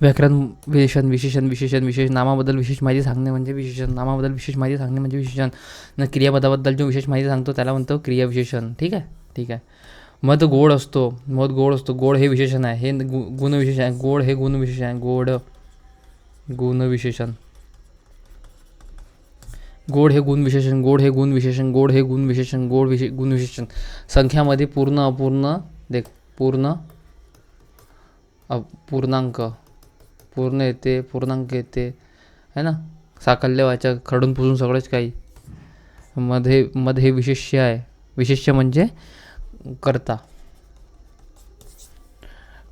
व्याकरण विशेषण विशेषण विशेषण विशेष नामाबद्दल विशेष माहिती सांगणे म्हणजे विशेषण. नामाबद्दल विशेष माहिती सांगणे म्हणजे विशेषण. न क्रियापदाबद्दल जो विशेष माहिती सांगतो त्याला म्हणतो क्रियाविशेषण. ठीक आहे, ठीक आहे. मध गोड असतो, मध गोड असतो. गोड हे विशेषण आहे, हे गुणविशेषण आहे. गोड हे गुणविशेषण आहे. गोड गुणविशेषण. गोड हे गुणविशेषण. गोड हे गुणविशेषण. गोड हे गुणविशेषण. गुणविशेषण. संख्यामध्ये पूर्ण अपूर्ण देख पूर्ण पूर्णांक पूर्ण येते, पूर्णांक येते, है ना. साकल्यवाचक, खरडून पुसून सगळंच काही. मध हे विशेष्य आहे. विशेष्य म्हणजे कर्ता.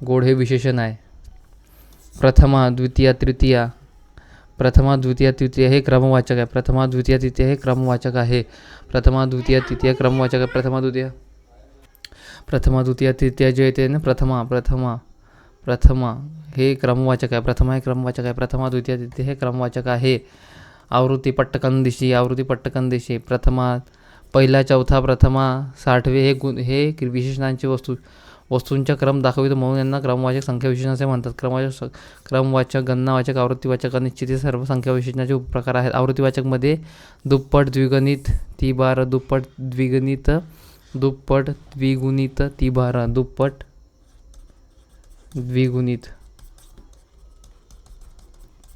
गोड हे विशेषण आहे. प्रथमा द्वितीया तृतीया. प्रथमा द्वितीय तृतीय हे क्रमवाचक आहे. प्रथमा द्वितीय तृतीय हे क्रमवाचक आहे. प्रथमा द्वितीय तृतीय क्रमवाचक आहे. प्रथमा द्वितीय तृतीय जे येते ना, प्रथमा हे क्रमवाचक आहे. प्रथमा हे क्रमवाचक आहे. प्रथमा द्वितीय तृतीय हे क्रमवाचक आहे. आवृत्ती पट्टकंदिशी. प्रथमा पहिला चौथा प्रथमा साठवे हे विशेषणांचे वस्तूंचा क्रम दाखवितो, म्हणून यांना क्रमवाचक संख्या विशेषण असे म्हणतात. क्रमवाचक, गणनावाचक, आवृत्तीवाचक, अनिश्चित हे सर्व संख्या विशेषणाचे उपप्रकार आहेत. आवृत्तीवाचकमध्ये दुप्पट, द्विगुणित, तिबार, दुप्पट द्विगुणित, तिबार, दुप्पट द्विगुणित,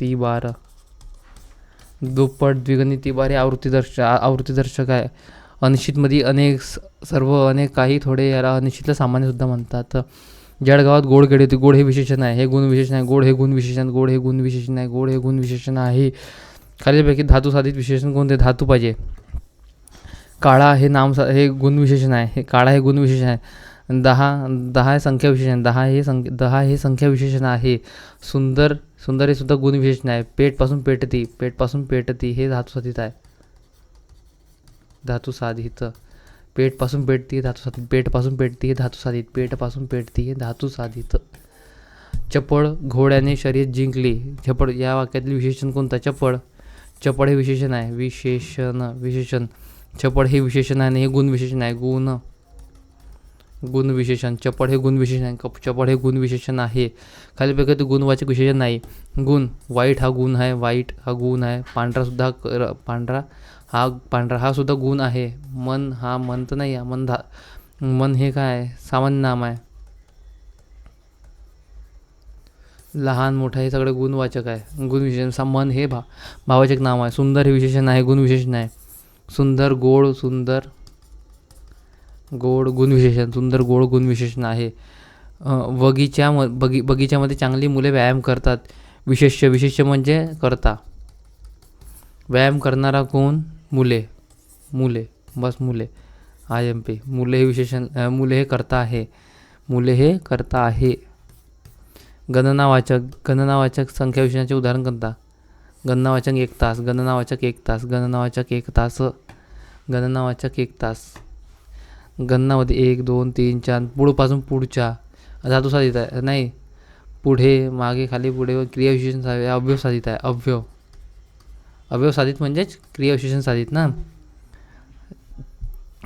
तिबार, दुप्पट द्विगुणित, तिबार हे आवृत्तीदर्शक आहे. अनिश्चितमध्ये अनेक काही थोडे, याला अनिश्चितला सामान्यसुद्धा म्हणतात. जळगावात गोड केळी होती. गोड हे विशेषण आहे, हे गुणविशेषण आहे. गोड हे गुणविशेषण आहे. खालीलपैकी धातू साधित विशेषण कोणते? धातू पाहिजे. काळा हे हे गुणविशेषण आहे. काळा हे गुणविशेषण आहे. 10 हे संख्या विशेषण. 10 हे संख्या विशेषण आहे. सुंदर हे सुद्धा गुणविशेषण आहे. पेटपासून पेटती हे धातू साधित आहे. पेटपासून पेटती हे धातू साधित. चपळ, घोड्याने शर्यत जिंकली. चपळ या वाक्यातील विशेषण कोणतं? चपळ हे विशेषण आहे. विशेषण. चपळ हे विशेषण आहे आणि हे गुणविशेषण आहे. गुणविशेषण. चपळ हे गुणविशेषण आहे. खालीलपैकी ते गुणवाचक विशेषण नाही. गुण. वाईट हा गुण आहे. पांढरा हा सुद्धा गुण आहे. मन हा मन तर नाही आहे. मन हे काय आहे? सामान्य नाम आहे. लहान मोठा हे सगळे गुणवाचक आहे. गुणविशेषण. मन हे भावाचक नाम आहे. सुंदर हे विशेषण आहे, गुणविशेषण आहे. सुंदर गोड गुणविशेषण. सुंदर गोड गुणविशेषण आहे. बगीच्यामध्ये चांगली मुले व्यायाम करतात. विशेष्य म्हणजे करता. व्यायाम करणारा कोण? मुले. बस मुले. IMP. मुले हे विशेषण. मुले हे करता आहे. गणनावाचक संख्या विशेषणाचे उदाहरण कोणता? गणनावाचक 1 तास. गणनावाचक 1 तास. गणनामध्ये 1 2 3 4 पुढपासून पुढच्या धातू साधित आहे. नाही, पुढे मागे खाली पुढे क्रियाविशेषण अव्यव साधित आहे. अव्यव साधित म्हणजेच क्रियाविशेषण साधित ना.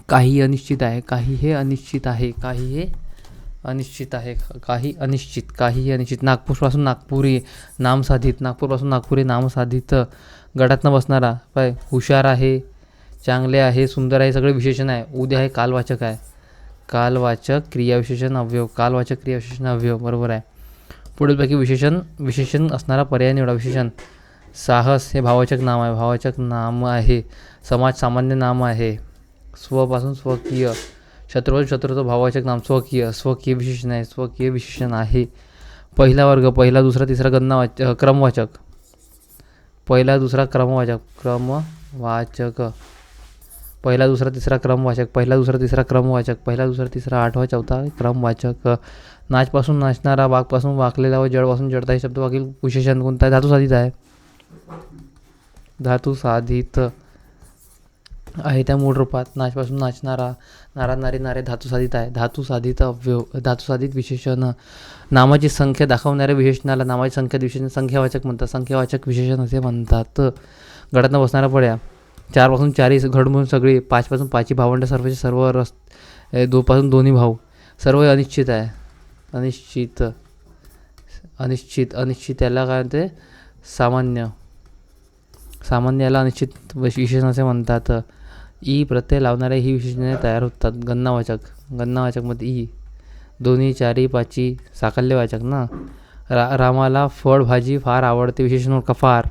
काही अनिश्चित आहे. काही हे अनिश्चित. नागपूरपासून नागपुरी नाम साधित. गटातनं बसणारा हुशार आहे, चांगले आहे, सुंदर आहे, सगळे विशेषण आहे. उद्या हे कालवाचक आहे. कालवाचक क्रियाविशेषण अव्यव. बरोबर आहे. पुढीलपैकी विशेषण असणारा पर्याय निवडा. विशेषण. साहस हे भावाचक नाम आहे. समाज सामान्य नाम आहे. स्वपासून स्वकीय. शत्रूचं भावाचक नाम. स्वकीय विशेषण आहे. पहिला वर्ग, पहिला दुसरा तिसरा क्रमवाचक. पहिला दुसरा तिसरा आठवा चौथा क्रमवाचक. नाचपासून नाचणारा, वाघपासून वाकलेला व जडपासून जडता हे शब्द वाक्य विशेषण कोणता आहे? धातू साधित आहे. त्या मूळ रूपात. नाचपासून नाचणारा, नारे धातू साधित आहे. धातू साधित विशेषण. नामाची संख्या दाखवणाऱ्या विशेषणाला नामाची संख्या विशेषण संख्यावाचक म्हणतात. संख्यावाचक विशेषण असे म्हणतात. गटातनं बसणाऱ्या पड्या. 4 पासून 4 घड म्हणून सगळी. 5 पासून 5 भावंड सर्व 2 पासून दोन्ही भाऊ. सर्व अनिश्चित आहे. अनिश्चित, अनिश्चित याला काय म्हणते सामान्य, सामान्य याला अनिश्चित विशेषण असे म्हणतात. ई प्रत्यय लावणारे ही विशेषणे तयार होतात. गणनावाचक, गणनावाचकमध्ये ई, दोन्ही चारी पाची साकल्यवाचक ना. रामाला फळभाजी फार आवडते, विशेषण ओळखा फार.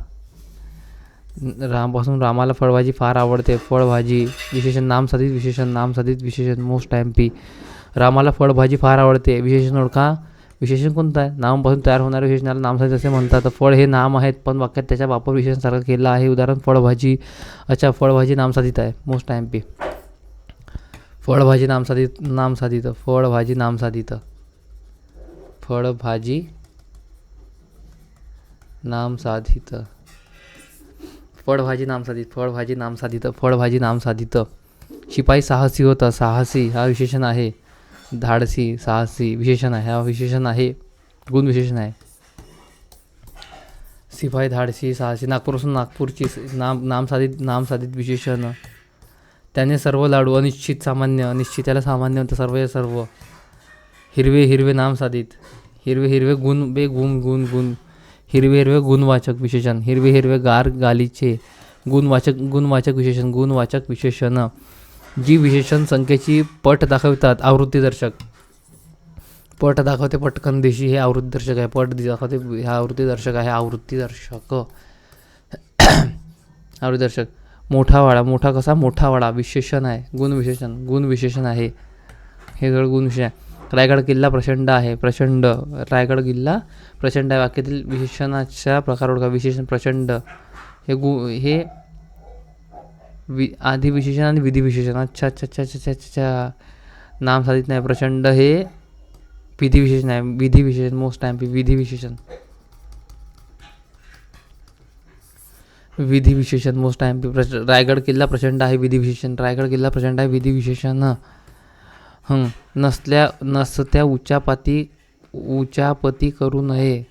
रामपासून रामाला फळभाजी फार आवडते, फळभाजी विशेषण नामसाधित विशेषण, नामसाधित विशेषण मोस्ट टाईमपी. रामाला फळभाजी फार आवडते, विशेषण ओळखा. विशेषण कोणतं आहे? नामापासून तयार होणाऱ्या विशेषणाला नामसाधित असे म्हणतात. फळ हे नाम आहेत पण वाक्यात त्याचा वापर विशेषणासारखा केला आहे. उदाहरण फळभाजी. अच्छा, फळभाजी नामसाधित आहे, मोस्ट टाईमपी. फळभाजी नामसाधित, नामसाधित, फळभाजी नामसाधित, फळभाजी नामसाधित, फळभाजी नामसाधित, फळभाजी नामसाधित, फळभाजी नामसाधित. शिपाई साहसी होता, साहसी हा विशेषण आहे. धाडसी, साहसी विशेषण आहे, हा विशेषण आहे, गुण विशेषण आहे. शिपाई धाडसी साहसी. नागपूरपासून नागपूरची नामसाधित, नामसाधित विशेषण. त्याने सर्व लाडू, अनिश्चित सामान्य, अनिश्चित याला सामान्य म्हणतं, सर्व सर्व. हिरवे हिरवे नामसाधित, हिरवे हिरवे गुण बे गुण गुण गुण, हिरवे हिरवे गुणवाचक विशेषण. हिरवे हिरवे गार गालीचे, गुणवाचक, गुणवाचक विशेषण, गुणवाचक विशेषण. जी विशेषण संख्येची पट दाखवितात, आवृत्तीदर्शक. पट दाखवते पटकन दिशी, हे आवृत्तीदर्शक आहे. पट दाखवते, हे आवृत्तीदर्शक आहे, आवृत्तीदर्शक. आवृत्तीदर्शक. मोठा वाडा, मोठा कसा मोठा वाडा विशेषण आहे, गुण विशेषण, गुण विशेषण आहे, हे सगळं गुण विशेषण आहे. रायगड किल्ला प्रचंड आहे, प्रचंड. रायगड किल्ला प्रचंड आहे. वाक्यातील विशेषणाचा प्रकार ओळखा. विशेषण प्रचंड हे आधी विशेषण आणि विधी विशेषण. अच्छा अच्छा अच्छा अच्छा अच्छा. नाम साधित नाही, प्रचंड हे विधी विशेषण आहे, विधी विशेषण मोस्ट टाईम विधी विशेषण, विधी विशेषण मोस्ट टाईम. रायगड किल्ला प्रचंड आहे, विधी विशेषण. रायगड किल्ला प्रचंड आहे, विधी विशेषण. नसत्या उचापती करू नये.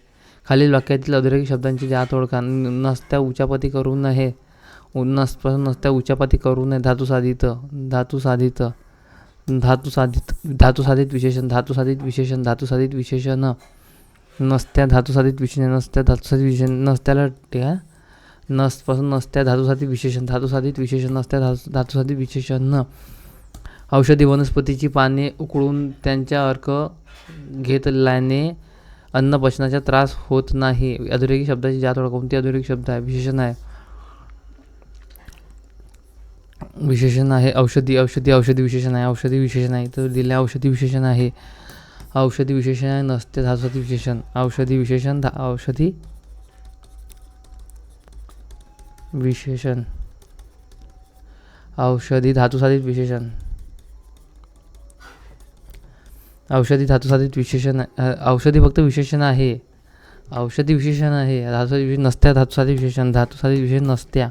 खालील वाक्यातील अधोरेखित शब्दांची जात ओळखा. नसत्या उचापती करू नये, नसत्या उचापती करू नये. धातू साधित, धातू साधित, धातू साधित, धातू साधित विशेषण, धातू साधित विशेषण, धातू साधित विशेषण. नसत्या धातू साधित विशेषण, नसत्या धातू साधित विशेषण. नसत्याला ठेवा, नसपासून नसत्या धातू साधित विशेषण, धातू साधित विशेषण, नसत्या धातू साधित विशेषण. औषधी वनस्पतीची पाने उकळून त्यांचा अर्क घेतल्याने अन्नपचनाचा त्रास होत नाही. अधोरेखित शब्दाची जात ओळखा. कोणती अधोरेखित शब्द आहे? विशेषण आहे, विशेषण आहे. औषधी, औषधी, औषधी विशेषण आहे, औषधी विशेषण आहे. तर दिले औषधी विशेषण आहे, औषधी विशेषण आहे. नसते धातुसाधित विशेषण, औषधी विशेषण, औषधी विशेषण, औषधी धातुसाधित विशेषण, औषधी धातुसाधित विशेषण. औषधी फक्त विशेषण आहे, औषधी विशेषण आहे. धातुसाधित नसत्या धातुसाधित विशेषण, धातुसाधित विशेषण नसत्या,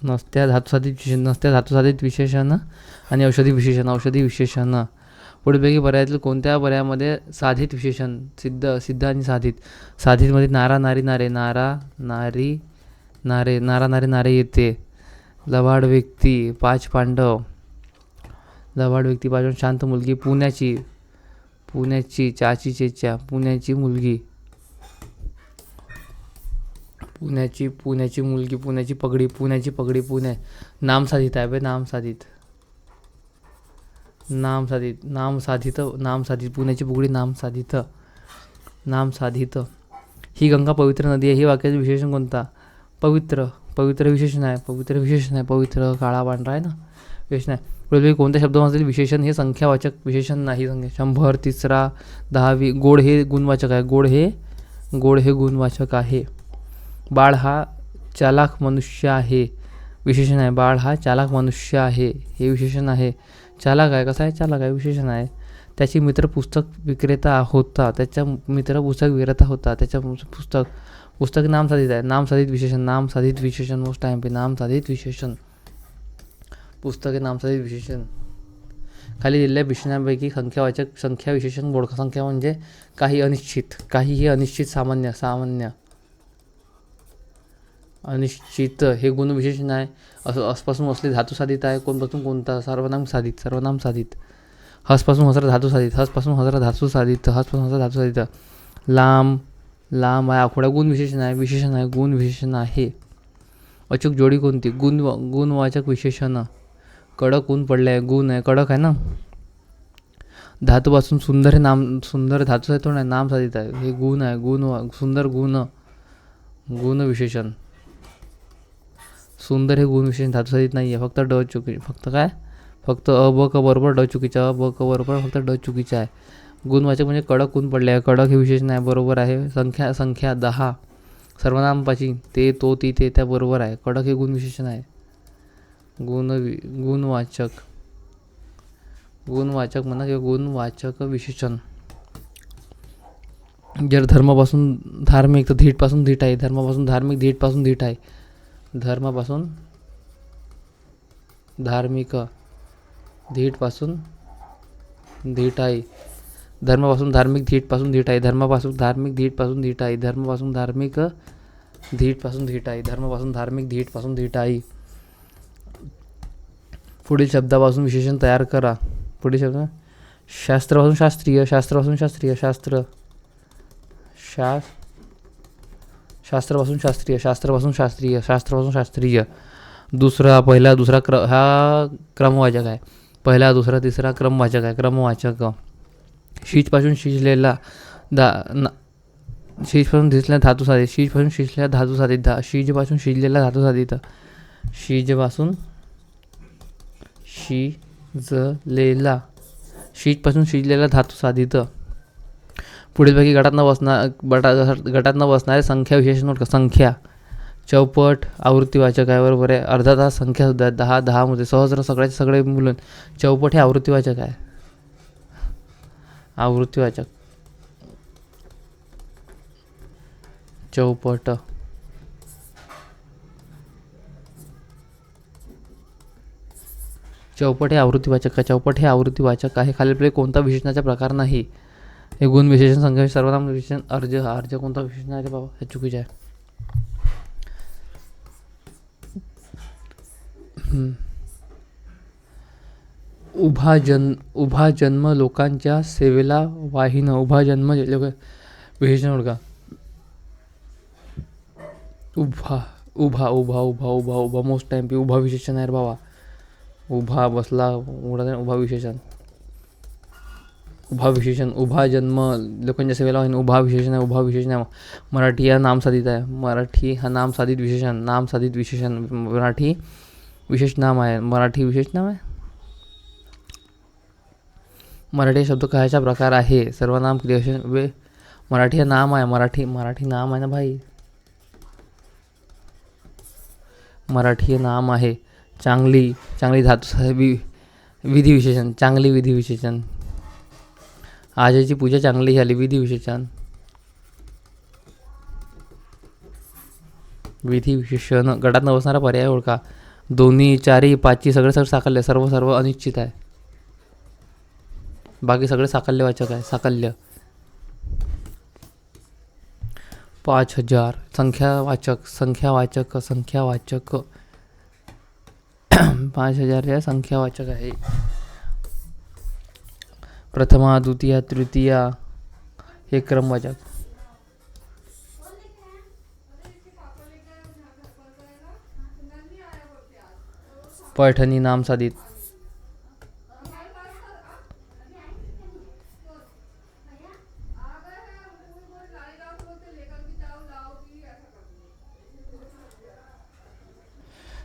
नसत्या धातुसाधित विशेषण, नसत्या धातुसाधित विशेषण आणि औषधी विशेषण, औषधी विशेषण. पुढीलपैकी पर्यायातील कोणत्या पर्यायामध्ये साधित विशेषण, सिद्ध, सिद्ध आणि साधित. साधितमध्ये नारा नारी नारे, नारा नारी नारे, नारा नारे नारे येते. लबाड व्यक्ती, पाच पांडव, लबाड व्यक्ती, पाच शांत मुलगी, पुण्याची, पुण्याची चाची चेच्या, पुण्याची मुलगी, पुण्याची, पुण्याची मुलगी, पुण्याची पगडी, पुण्याची पगडी, पुणे. नाम साधित आहे बे, नाम साधित, नाम साधित, नाम साधित, नाम साधित. पुण्याची पगडी नाम साधित, नाम साधित. ही गंगा पवित्र नदी आहे. ही वाक्याचं विशेषण कोणता? पवित्र, पवित्र विशेषण आहे, पवित्र विशेषण आहे. पवित्र काळा पांढरा आहे ना, विशेषण आहे. पुढे कोणत्या शब्दामध्ये विशेषण हे संख्यावाचक विशेषण नाही. 100, तिसरा, 10वी. गोड हे गुणवाचक आहे, गोड हे, गोड हे गुणवाचक आहे. बाळ हा चालाक मनुष्य आहे, विशेषण आहे. बाळ हा चालाक मनुष्य आहे, हे विशेषण आहे. चालाक आहे, कसा आहे? चालाक आहे, विशेषण आहे. त्याची मित्र पुस्तक विक्रेता होता, त्याचा मित्र पुस्तक विक्रेता होता, त्याच्या पुस्तक, पुस्तक नाम साधित आहे, नाम साधित विशेषण, नाम साधित विशेषण मोस्ट टाईम पे, नाम साधित विशेषण. पुस्तके नाम साधित विशेषण. खाली दिलेल्या विशेषणांपैकी संख्यावाचक, संख्या विशेषण बोडखा. संख्या म्हणजे काही अनिश्चित, काही हे अनिश्चित, सामान्य, सामान्य, अनिश्चित हे गुण विशेषण आहे. असं आसपासून असले धातू साधित आहे. कोणपासून कोणता? सर्वनाम साधित, सर्वनाम साधित. हसपासून हसरा धातू साधित, हसपासून हसरा धातू साधित, हसपासून हसरा धातू साधित. लांब, लांब आहे, आखोडा गुण विशेषण आहे, विशेषण आहे, गुण विशेषण आहे. अचूक जोडी कोणती? गुणवाचक विशेषण. कडक ऊन पडले आहे, गुण आहे, कडक आहे ना. धातूपासून सुंदर हे नाम, सुंदर धातू आहे तो नाही, नाम साधित आहे, हे गुण आहे, सुंदर गुण, गुण विशेषण. सुंदर हे गुण विशेषण धातू साधित नाही आहे, फक्त ड चुकी, फक्त काय, फक्त अ ब क बरोबर ड चुकीचा, अ ब क बरोबर फक्त ड चुकीचा आहे. गुणवाचक म्हणजे कडक ऊन पडले आहे, कडक हे विशेषण आहे, बरोबर आहे. संख्या 10, सर्वनामपाची ते, तो, ती, ते, त्या बरोबर आहे. कडक हे गुण विशेषण आहे. गुणवाचक, गुणवाचक म्हणा किंवा गुणवाचक विशेषण. जर धर्मापासून धार्मिक तर धीटपासून धीट आहे, धर्मापासून धार्मिक, धीटपासून धीट आहे. धर्मापासून धार्मिक, धीटपासून धीट आहे. धर्मापासून धार्मिक, धीटपासून धीट आहे. धर्मापासून धार्मिक, धीटपासून धीट आहे. धर्मापासून धार्मिक, धीटपासून धीट आहे. धर्मापासून धार्मिक, धीटपासून धीट आहे. पुढील शब्दापासून विशेषण तयार करा. पुढील शब्द शास्त्रापासून शास्त्रीय, शास्त्रापासून शास्त्रीय, शास्त्रापासून शास्त्रीय, शास्त्रापासून शास्त्रीय, शास्त्रापासून शास्त्रीय. दुसरा, पहिला, दुसरा हा क्रमवाचक आहे. पहिला, दुसरा, तिसरा क्रमवाचक आहे, क्रमवाचक. शीजपासून शिजलेला शीजपासून शिजलेला धातू साधित, शीजपासून शिजलेला धातू साधित, शीजपासून शिजलेला धातू साधित, शीजपासून शिजलेला, शीजपासून शिजलेला धातू साधित. पुढीलपैकी गटात न बसणारे संख्या विशेषण नोट का. संख्या, चौपट, आवृत्तीवाचक आहे, बरोबर आहे. अर्धा तास संख्या सुद्धा 10 मध्ये सहस्र, सगळ्याचे सगळे मुलं. चौपट हे आवृत्तीवाचक आहे, आवृत्तीवाचक. चौपट, चौपट हे आवृत्तीवाचक आहे. चौपट हे आवृत्तीवाचक आहे. खालीलपैकी कोणता विशेषणाचा प्रकार नाही. हे गुण विशेषण, संख्या, सर्वनाम विशेषण. अर्ज, हा अर्ज कोणता विशेषण आहे रे बाबा, हे चुकीचे आहे. उभा जन्म लोकांच्या सेवेला वाहिनं. उभा जन्म लोक विशेषण ओळखा. उभा मोस्ट टाइम पी. उभा विशेषण आहे रे बाबा. उभा बसला, उभा विशेषण. उभा विशेषण, उभा जन्म लोकांच्या सेवेला वाहिनं, उभा विशेषण आहे, उभा विशेषण आहे. मराठी हा नाम साधित आहे. मराठी हा नाम साधित विशेषण, नाम साधित विशेषण. मराठी विशेष नाम आहे. मराठी विशेष नाम आहे. मराठी शब्द कायचा प्रकार आहे. सर्वनाम, क्रियाविशेषण. मराठी हे नाम आहे. मराठी नाम आहे ना भाई. मराठी हे नाम आहे. चांगली धातू विधी विशेषण. चांगली विधी विशेषण. आजची पूजा चांगली झाली, विधी विशेषण. विधी विशेषण. गटात न बसणारा पर्याय ओळखा. दोन्ही, चारी, पाचची सगळे साकल्य. सर्व अनिश्चित आहे. बाकी सगळे साकल्यवाचक आहे. साकल्य. 5000 संख्यावाचक. 5000 या संख्यावाचक आहे. प्रथमा, द्वितीया, तृतीया हे क्रमवाचक. पैठणी नाम साधित.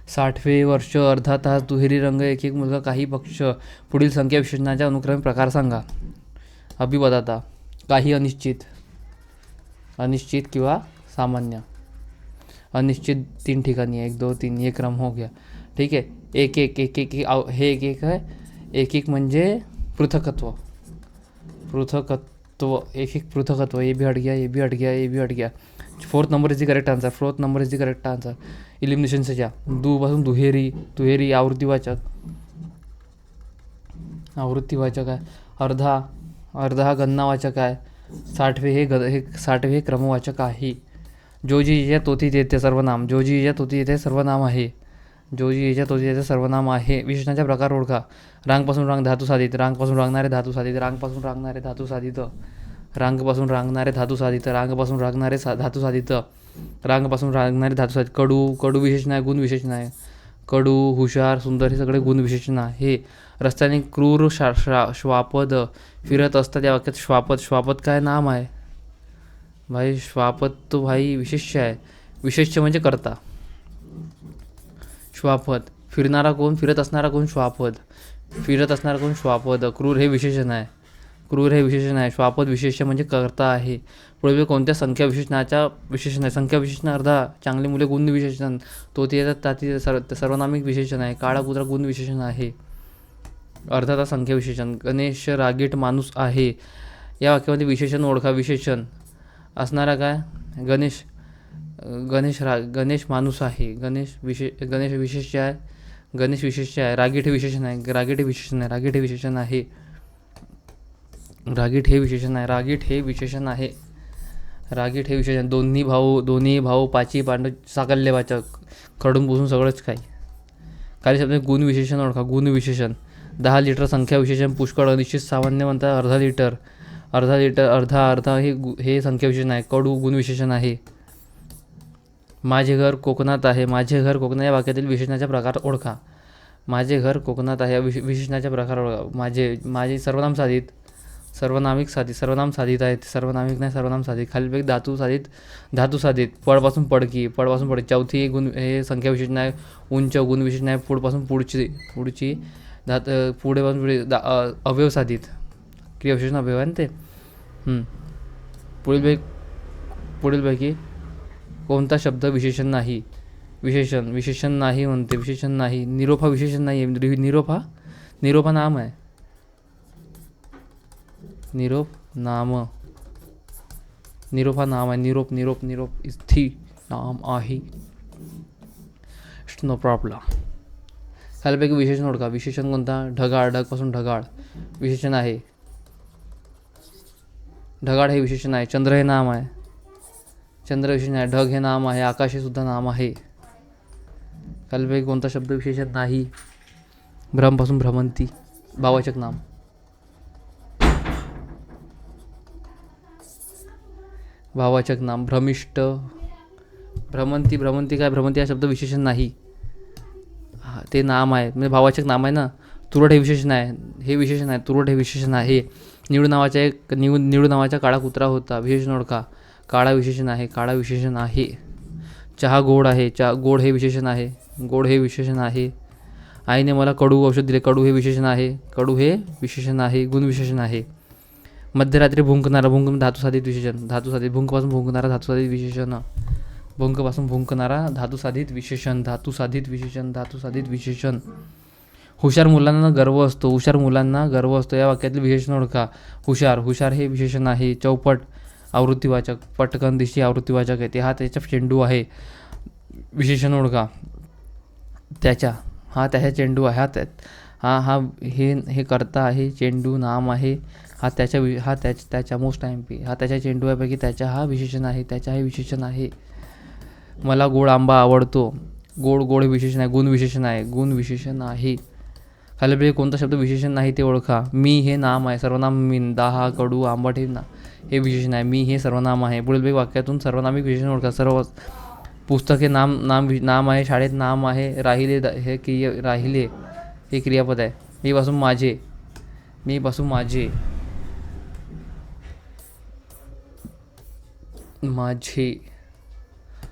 साठवे वर्ष, अर्धा तास, दुहेरी रंग, एक मुलगा, काही पक्ष. पुढील संख्या विशेषणाच्या अनुक्रमिक प्रकार सांगा. अभिपदाता. काही अनिश्चित, अनिश्चित किंवा सामान्य. अनिश्चित 3 ठिकाणी, 1 2 3, ये क्रम हो गया. ठीक आहे. एक हे एक आहे. एक म्हणजे पृथकत्व. एक पृथकत्व. ये भी हट गया. 4th number is the correct answer. Elimination से जा. पासून दुहेरी आवृत्तीवाचक आहे. अर्धा हा गणनावाचक आहे. 60वे हे क्रमवाचक आहे. जो जी येते सर्वनाम. जो जी येते सर्वनाम आहे. जो जी याच्या तो याचं सर्वनाम आहे. विशेषणाचा प्रकार ओळखा. रांगपासून रांग धातू साधित, रांगपासून रांगणारे धातू साधित, रांगपासून रांगणारे धातू साधित, रांगपासून रांगणारे धातू साधित, रांगपासून रांगणारे धातू साधित, रांगपासून रांगणारे धातू साधित. कडू, कडू विशेषण आहे, गुण विशेषण आहे. कडू, हुशार, सुंदर हे सगळे गुण विशेषण आहे. रस्त्याने क्रूर श्वापद फिरत असतात या वाक्यात श्वापद, श्वापद काय नाम आहे भाई? श्वापद तो भाई विशेष्य आहे. विशेष्य म्हणजे करता. श्वापद, फिरणारा कोण? फिरत असणारा कोण? श्वापद. फिरत असणारा कोण? श्वापद. क्रूर हे विशेषण आहे. क्रूर हे विशेषण आहे. श्वापद विशेष्य म्हणजे करता आहे. पुढे कोणत्या संख्या विशेषणाच्या विशेषण आहे? संख्या विशेषण अर्धा, चांगली मुले गुण विशेषण, तो ते येतात ताती सर्वनामिक विशेषण आहे. काळा कुत्रा गुण विशेषण आहे. अर्थात संख्या विशेषण. गणेश रागीट माणूस आहे या वाक्यामध्ये विशेषण ओळखा. विशेषण असणारा काय? गणेश, गणेश माणूस आहे. गणेश विशेष्य आहे. गणेश विशेष्य आहे. रागीट हे विशेषण आहे. रागीट हे विशेषण आहे. रागीट हे विशेषण आहे. रागीट हे विशेषण आहे. रागीट हे विशेषण आहे. रागीट हे विशेषण. दोन्ही भाऊ पाची पांडव साकल्यवाचक, खडून पुसून सगळंच काही. काही शब्द गुण विशेषण ओळखा. गुण विशेषण. 10 लिटर संख्या विशेषण. पुष्कळ, अनिश्चित, सामान्य म्हणतात अर्धा लिटर. अर्धा हे संख्या विशेषण आहे. कडू गुण विशेषण आहे. माझे घर कोकणात आहे. माझे घर कोकणात या वाक्यातील विशेषणाचा प्रकार ओळखा. माझे घर कोकणात आहे या विशेषणाचा प्रकार ओळखा. माझे सर्वनाम साधित, सर्वनामिक साधित, सर्वनाम साधित आहेत. सर्वनामिक नाही, सर्वनाम साधित. खालीलपैकी धातू साधित. पडपासून पडकी, पडपासून पडकी. चौथी हे संख्या विशेषण आहे. उंच गुण विशेषण आहे. पुढपासून पुढची पुढेपासून पुढे अवयव साधित. क्रियाविशेषण अवयव आहे ना ते. पुढीलपैकी कोणता शब्द विशेषण नाही? विशेषण नाही म्हणते. विशेषण नाही. निरोप हा विशेषण नाही आहे. निरोप हा नाम आहे. निरोप हा नाम आहे. निरोप इस्थी नाम आहे. No problem. खालीलपैकी विशेषण ओळखा. विशेषण कोणता? ढगाळ, ढगपासून ढगाळ विशेषण आहे. ढगाळ हे विशेषण आहे. चंद्र हे नाम आहे. चंद्र विशेषण आहे. ढग हे नाम आहे. आकाश हे सुद्धा नाम आहे. खालीलपैकी कोणता शब्द विशेषण नाही? भ्रमपासून भ्रमंती भाववाचक नाम. भाववाचक नाम. भ्रमिष्ट, भ्रमंती काय? भ्रमंती हा शब्द विशेषण नाही, ते नाम आहे. म्हणजे भाववाचक नाम आहे ना. तुरट हे विशेषण आहे. हे विशेषण आहे. तुरट हे विशेषण आहे. निळू नावाचा काळा कुत्रा होता. विशेषण ओळखा. काळा विशेषण आहे. काळा विशेषण आहे. चहा गोड आहे. गोड हे विशेषण आहे. गोड हे विशेषण आहे. आईने मला कडू औषध दिले. कडू हे विशेषण आहे. कडू हे विशेषण आहे. गुण विशेषण आहे. मध्यरात्री भुंकणारा. भुंक धातू साधित विशेषण. धातू साधित. भुंकपासून भुंकणारा धातू साधित विशेषण. भुंकपासून भुंकणारा धातू साधित विशेषण. धातू साधित विशेषण. धातू साधित विशेषण. हुशार मुलांना गर्व असतो. हुशार मुलांना गर्व असतो या वाक्यातील विशेषण ओळखा. हुशार हे विशेषण आहे. चौपट आवृत्तीवाचक. पटकन दिशी आवृत्तीवाचक आहे. ते हा त्याचा चेंडू आहे. विशेषण ओळखा. त्याच्या चेंडू आहे. हे करता आहे. चेंडू नाम आहे. त्याच्या मोस्ट टाइम हा त्याच्या चेंडू आहे पैकी त्याच्या हा विशेषण आहे. त्याच्या हे विशेषण आहे. मला गोड आंबा आवडतो. गोड हे विशेषण आहे. गुण विशेषण आहे. गुण विशेषण आहे. खालीलपैकी कोणता शब्द विशेषण नाही ते ओळखा. मी हे नाम आहे. सर्वनाम मीन. दहा, कडू, आंबट हे विशेषण आहे. मी हे सर्वनाम आहे. पुढील वाक्यातून सर्वनामिक विशेषण ओळखा. सर्व पुस्तक हे नाम आहे. शाळेत नाम आहे. राहिले हे क्रियापद आहे. मी पासून माझे.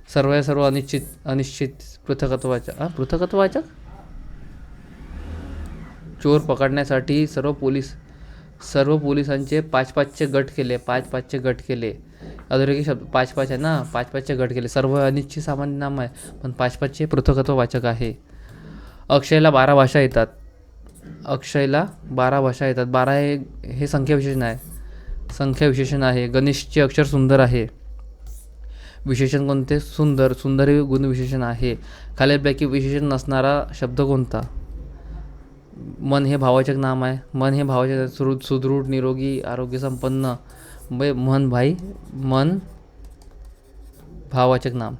सर्व अनिश्चित पृथकत्वाचक. चोर पकडण्यासाठी सर्व पोलिसांचे 5-5चे गट केले. 5-5चे गट केले. अधोरेखित शब्द 5-5 आहे ना. 5-5चे गट केले. सर्व अनिश्चित सामान्य नाम आहे, पण 5-5चे पृथकत्ववाचक आहे. अक्षयला 12 भाषा येतात. 12 हे संख्या विशेषण आहे. गणेशचे अक्षर सुंदर आहे. विशेषण कोणते? सुंदर हे गुण विशेषण आहे. खालीलपैकी विशेषण नसणारा शब्द कोणता? मन हे भाववाचक नाम आहे. मन हे भाववाचक. सुदृढ, निरोगी, आरोग्यसंपन्न. मन भाववाचक नाम.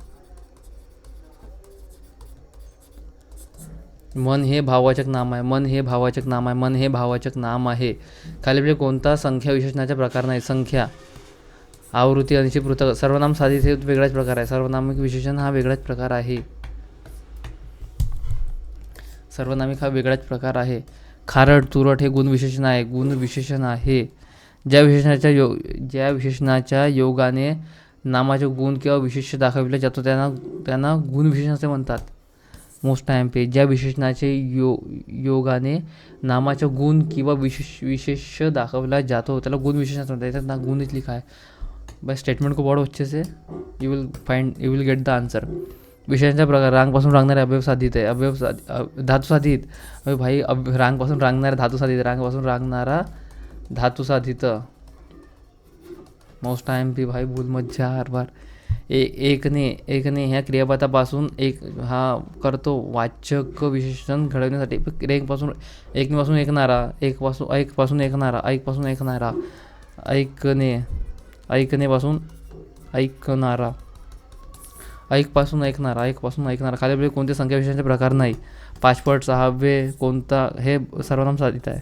मन हे भाववाचक नाम आहे. मन हे भाववाचक नाम आहे. मन हे भाववाचक नाम आहे. खालीलपैकी कोणता संख्या विशेषणाचा प्रकार नाही? संख्या, आवृत्ती, अनिश्चित, पृथक. सर्वनाम साधित हे वेगळाच प्रकार आहे. सर्वनामिक विशेषण हा वेगळाच प्रकार आहे. सर्वनामिक हा वेगळाच प्रकार आहे. खारट, तुरट हे गुणविशेषण आहे. गुणविशेषण आहे. ज्या विशेषणाच्या योगाने नामाचे गुण किंवा विशेष दाखविले जातो त्यांना गुणविशेषण असे म्हणतात. मोस्ट टाइम ज्या विशेषणाचे योगाने नामाचा गुण किंवा विशेष दाखवला जातो त्याला गुणविशेषण असं म्हणतात. याच्यात ना गुणच लिखा है. बाय स्टेटमेंट को पढ़ो अच्छे से, you will get the answer. विशेषणाचा प्रकार. रांगपासून रांगणारे अवयव साधित आहे. धातू साधित. अरे भाई, रांगपासून रांगणारा धातू साधित. रांगपासून रांगणारा धातू साधित. मोस्ट टाइम पे भाई भूल मज्जा हर बार. एकने ह्या क्रियापदापासून हा करतो वाचक विशेषण घडवण्यासाठी. एकपासून ऐकणारा, ऐकपासून ऐकणारा, ऐकणेपासून ऐकणारा, ऐकपासून ऐकणारा. खालील कोणते संख्या विशेषणाचे प्रकार नाही? पाचपट, सहावे कोणता? हे सर्वनाम साधित आहे.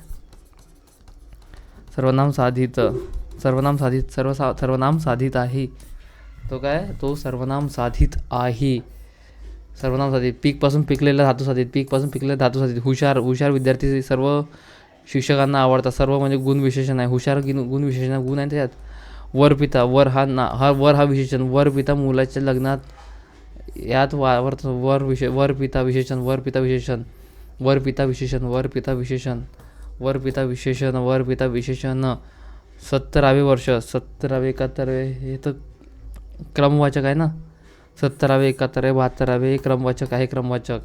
सर्वनाम साधित आहे. तो काय? तो सर्वनाम साधित आहे. सर्वनाम साधित. पीकपासून पिकलेला धातू साधित. हुशार विद्यार्थी सर्व शिक्षकांना आवडतात. सर्व म्हणजे गुणविशेषण आहे. हुशार गुणविशेषण, गुण आहे त्याच्यात. वरपिता, वर हा विशेषण. वरपिता मुलाच्या लग्नात यात वरपिता विशेषण. 70वे वर्ष, 70वे 71वे हे तर क्रमवाचक आहे ना. 70वे 71वे 72वे क्रमवाचक आहे. क्रमवाचक.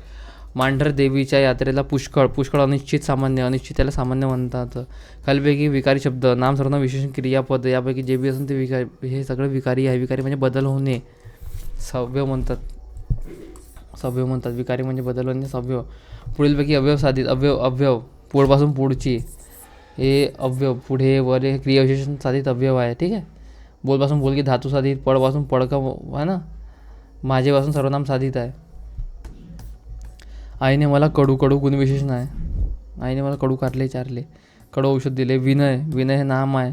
मांढर देवीच्या यात्रेला पुष्कळ अनिश्चित त्याला सामान्य म्हणतात. खालीपैकी विकारी शब्द. नाम, सर्वनाम, विशेषण, क्रियापद यापैकी जे बी असेल ते विकारी. हे सगळं विकारी आहे. विकारी म्हणजे बदल होणे. सव्य म्हणतात. विकारी म्हणजे बदल होणे. सव्य. पुढीलपैकी अवयव साधित. अवयव पुढपासून पुढची. हे अवयव पुढे वर हे क्रियाविशेषण साधित अवयव आहे. ठीक आहे. बोलपासून बोलकी धातू साधित. पडपासून पडका आहे ना. माझेपासून सर्वनाम साधित आहे. आईने मला कडू गुणविशेषण आहे. आईने मला कडू चारले. कडू औषध दिले. विनय हे नाम आहे.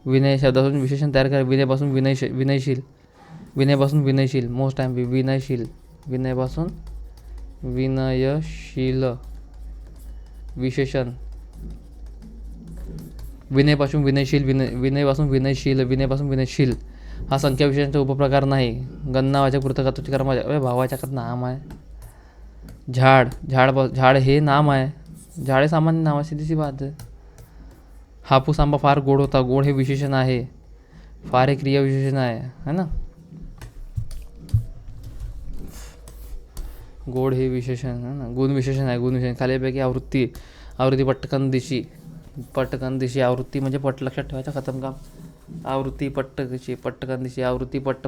विनय शब्दापासून विशेषण तयार करा. विनयपासून विनयशील. Most time विनयशील. विनयपासून विनयशील विशेषण. विनयपासून विनयशील हा संख्या विशेषणाचा उपप्रकार नाही. गणनावाचक, पृथकत्वाचे, कर्मवाचक. भाववाचकात नाम आहे. झाड हे नाम आहे. झाड हे सामान्य नाव आहे. सीधी बात आहे. हापूस आंबा फार गोड होता. गोड हे विशेषण आहे. फार हे क्रिया विशेषण आहे. है ना. गोड हे विशेषण आहे ना. गुण विशेषण आहे. गुणविशेषण. खालीपैकी आवृत्ती. पटकन दिशी. आवृत्ती म्हणजे पट. लक्षात ठेवायचं. खतम काम. आवृत्ती पटकन दिशी. आवृत्ती पट्ट.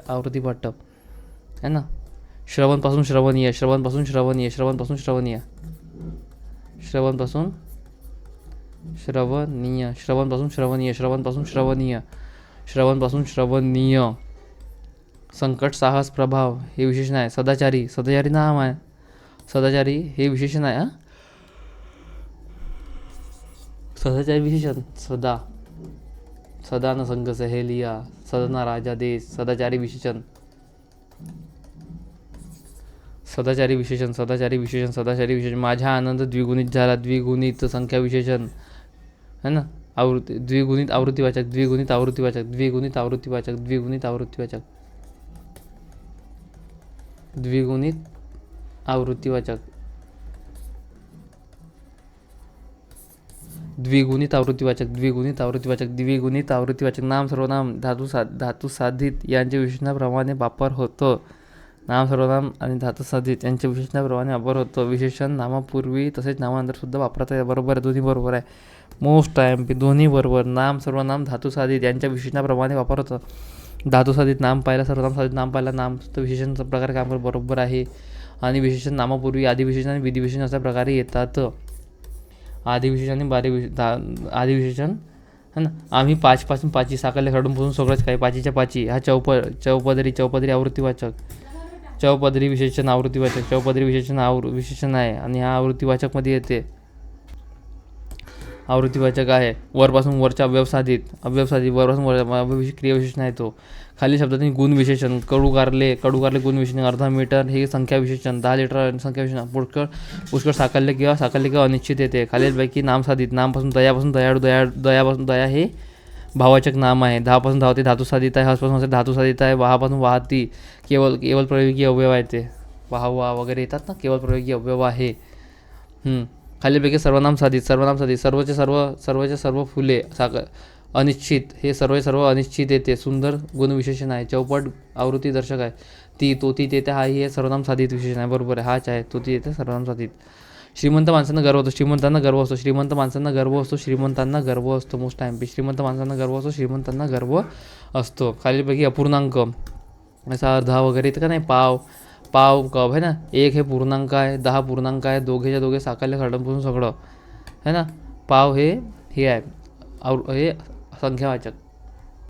आवृत्ती पट्ट है ना. श्रवणपासून श्रवणीय. श्रवणपासून श्रवणीय. संकट, साहस, प्रभाव हे विशेषण आहे. सदाचारी नाम आहे. सदाचारी हे विशेषण आहे. सदाचारी विशेषण. सदा न संग सहेलिया. सदना राजा देश. सदाचारी विशेषण. माझा आनंद द्विगुणित झाला. द्विगुणित संख्या विशेषण है ना. आवृत्ती. द्विगुणित आवृत्तीवाचक. द्विगुणित आवृत्तीवाचक. द्विगुणित आवृत्तीवाचक. नाम, सर्वनाम, धातू साधित यांच्या विशेषणाप्रमाणे वापर होतो. नाम, सर्वनाम आणि धातू साधित यांच्या विशेषणाप्रमाणे वापर होतो. विशेषण नामापूर्वी तसेच नामानंतर सुद्धा वापरता येते. बरोबर आहे. दोन्ही बरोबर आहे. मोस्ट टाइम दोन्ही बरोबर. नाम, सर्वनाम, धातू साधित यांच्या विशेषणाप्रमाणे वापर होतो. धातू साधित नाम पाहिला. सर्वनाम साधित नाम पाहिला. नाम विशेषणचा प्रकार काम करत बरोबर आहे. आणि विशेषण नामापूर्वी आदिविशेषण आणि विधिविशेषण अशा प्रकारे येतात. आदिविशेषण आणि आदिविशेषण है ना. आम्ही 5 पाची साकारले. खडून पासून सगळंच काही. 5च्या 5 हा चौपदरी आवृत्तीवाचक. चौपदरी विशेषण आवृत्तीवाचक, चौपदरी विशेषण विशेषण आहे आणि हा आवृत्तीवाचकमध्ये येते. आवृत्तीवाचक आहे. वरपासून वरच्या अव्यवसाधित वरपासून वर क्रियाविशेषण आहे तो. खाली शब्दातील गुण विशेषण, कडू कारले गुण विशेषण, अर्धा मीटर हे संख्या विशेषण, 10 लिटर संख्या विशेषण, पुष्कळ साकल्य किंवा अनिश्चित येते. खालीलपैकी नामसाधित, नामपासून दयापासून दयाळू, दयापासून दया हे भाववाचक नाम आहे. 10 धावते धातुसाधित आहे. हसपासून धातुसाधित आहे. वाहापासून वाहती केवळ प्रयोगी अवयव आहे ते. वाह वगैरे येतात ना, केवळ प्रयोगी अवयव आहे. खालीलपैकी सर्वनाम साधित, सर्वचे सर्व फुले, अनिश्चित हे सर्व अनिश्चित येते. सुंदर गुणविशेषण आहे. चौपट आवृत्ती दर्शक आहे. ती, तो, ती, ते, हा हे सर्वनाम साधित विशेषण आहे. बरोबर आहे, हाच आहे, तो, ती, येते सर्वनाम साधित. श्रीमंत माणसांना गर्व असतो, श्रीमंतांना गर्व असतो, श्रीमंतांना गर्व असतो. मोस्ट टाइम श्रीमंत माणसांना गर्व असतो, श्रीमंतांना गर्व असतो. खालीलपैकी अपूर्णांक असा अर्धा वगैरे येतं का नाही, पाव कप आहे ना. 1 हे पूर्णांक आहे, 10 पूर्णांक आहे, दोघेच्या दोघे साकल्य खडमपासून सगळं आहे ना. पाव हे आहे हे संख्यावाचक.